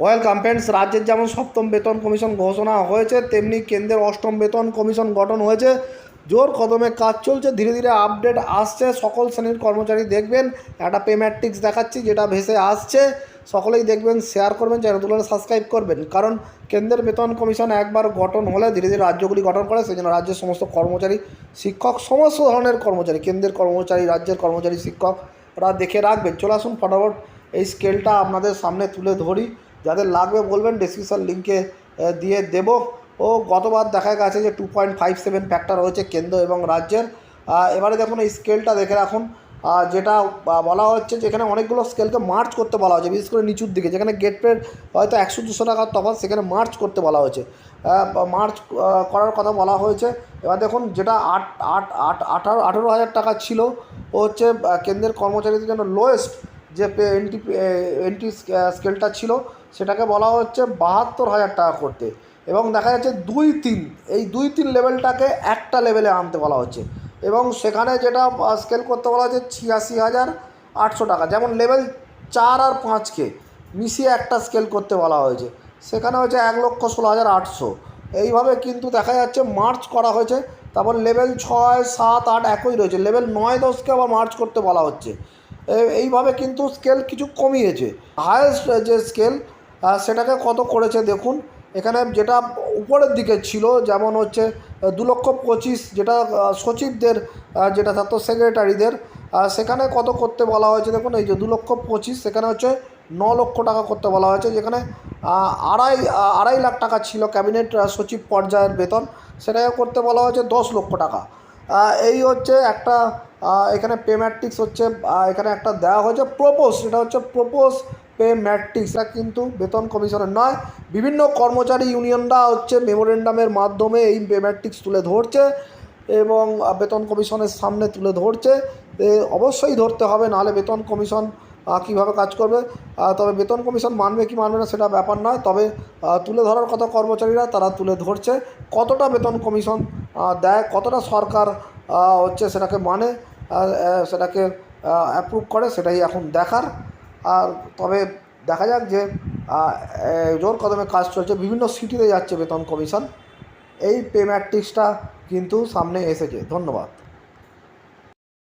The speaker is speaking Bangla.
Welcome friends. রাজ্যের যেমন সপ্তম বেতন কমিশন ঘোষণা হয়েছে, তেমনি কেন্দ্রের অষ্টম বেতন কমিশন গঠন হয়েছে। জোর কদমে কাজ চলছে, ধীরে ধীরে আপডেট আসছে। সকল শ্রেণীর কর্মচারী দেখবেন একটা পে ম্যাট্রিক্স দেখাচ্ছি যেটা ভেসে আসছে। সকলেই দেখবেন, শেয়ার করবেন, চ্যানেলগুলো সাবস্ক্রাইব করবেন। কারণ কেন্দ্রের বেতন কমিশন একবার গঠন হলে ধীরে ধীরে রাজ্যগুলি গঠন করে, সেই জন্য রাজ্যের সমস্ত কর্মচারী, শিক্ষক, সমস্ত ধরনের কর্মচারী, কেন্দ্রের কর্মচারী, রাজ্যের কর্মচারী, শিক্ষকরা দেখে রাখবেন। চলে আসুন ফটাফট এই স্কেলটা আপনাদের সামনে তুলে ধরি। যাদের লাগবে বলবেন, ডেসক্রিপশন লিঙ্কে দিয়ে দেব। ও গতবার দেখা গেছে যে 2.57 ফ্যাক্টর হয়েছে কেন্দ্র এবং রাজ্যের। এবারে দেখুন এই স্কেলটা দেখে রাখুন। যেটা বলা হচ্ছে যে এখানে অনেকগুলো স্কেলকে মার্চ করতে বলা হয়েছে, বিশেষ করে নিচুর দিকে যেখানে গেট পেড হয়তো 100-200 টাকার তফাৎ, সেখানে মার্চ করতে বলা হয়েছে, মার্চ করার কথা বলা হয়েছে। এবার দেখুন যেটা 18,000 টাকা ছিল, ও হচ্ছে কেন্দ্রের কর্মচারীদের জন্য লোয়েস্ট যে এনটি স্কেলটা ছিল, সেটাকে বলা হচ্ছে 72,000 টাকা করতে। এবং দেখা যাচ্ছে 2-3, এই 2-3 লেভেলটাকে একটা লেভেলে আনতে বলা হচ্ছে। এবং সেখানে যেটা স্কেল করতে বলা হচ্ছে 86,800 টাকা, যেমন লেভেল 4 আর 5কে মিশিয়ে একটা স্কেল করতে বলা হয়েছে, সেখানে হচ্ছে 1,16,800। এইভাবে কিন্তু দেখা যাচ্ছে মার্চ করা হয়েছে। তারপর লেভেল 6, 7, 8 একই রয়েছে, লেভেল 9-10কে আবার মার্চ করতে বলা হচ্ছে। এইভাবে কিন্তু স্কেল কিছু কমিয়েছে। হায়েস্ট যে স্কেল সেটাকে কত করেছে দেখুন। এখানে যেটা উপরের দিকে ছিল, যেমন হচ্ছে 2,25,000, যেটা সচিবদের যেটা থাকতো সেক্রেটারিদের, সেখানে কত করতে বলা হয়েছে দেখুন। এই যে 2,25,000, সেখানে হচ্ছে 9 লক্ষ টাকা করতে বলা হয়েছে। যেখানে আড়াই লাখ টাকা ছিল ক্যাবিনেট সচিব পর্যায়ের বেতন, সেটাকে করতে বলা হয়েছে 10 লক্ষ টাকা। এই হচ্ছে একটা এখানে পে ম্যাট্রিক্স হচ্ছে এখানে একটা দেওয়া হয়েছে প্রপোজ, এটা হচ্ছে প্রপোজ পে ম্যাট্রিক্স। এটা কিন্তু বেতন কমিশনের নয়, বিভিন্ন কর্মচারী ইউনিয়নরা হচ্ছে মেমোরেন্ডামের মাধ্যমে এই পে ম্যাট্রিক্স তুলে ধরছে এবং বেতন কমিশনের সামনে তুলে ধরছে। অবশ্যই ধরতে হবে, নাহলে বেতন কমিশন কীভাবে কাজ করবে। তবে বেতন কমিশন মানবে কি মানবে না সেটা ব্যাপার নয়, তবে তুলে ধরার কথা কর্মচারীরা তারা তুলে ধরছে। কতটা বেতন কমিশন দেয়, কতটা সরকার হচ্ছে সেটাকে মানে, সেটাকে অ্যাপ্রুভ করে, সেটাই এখন দেখার। আর তবে দেখা যাক যে জোর কদমে কাজ চলছে, বিভিন্ন সিটিতে যাচ্ছে বেতন কমিশন। এই পে ম্যাট্রিক্সটা কিন্তু সামনে এসেছে। ধন্যবাদ।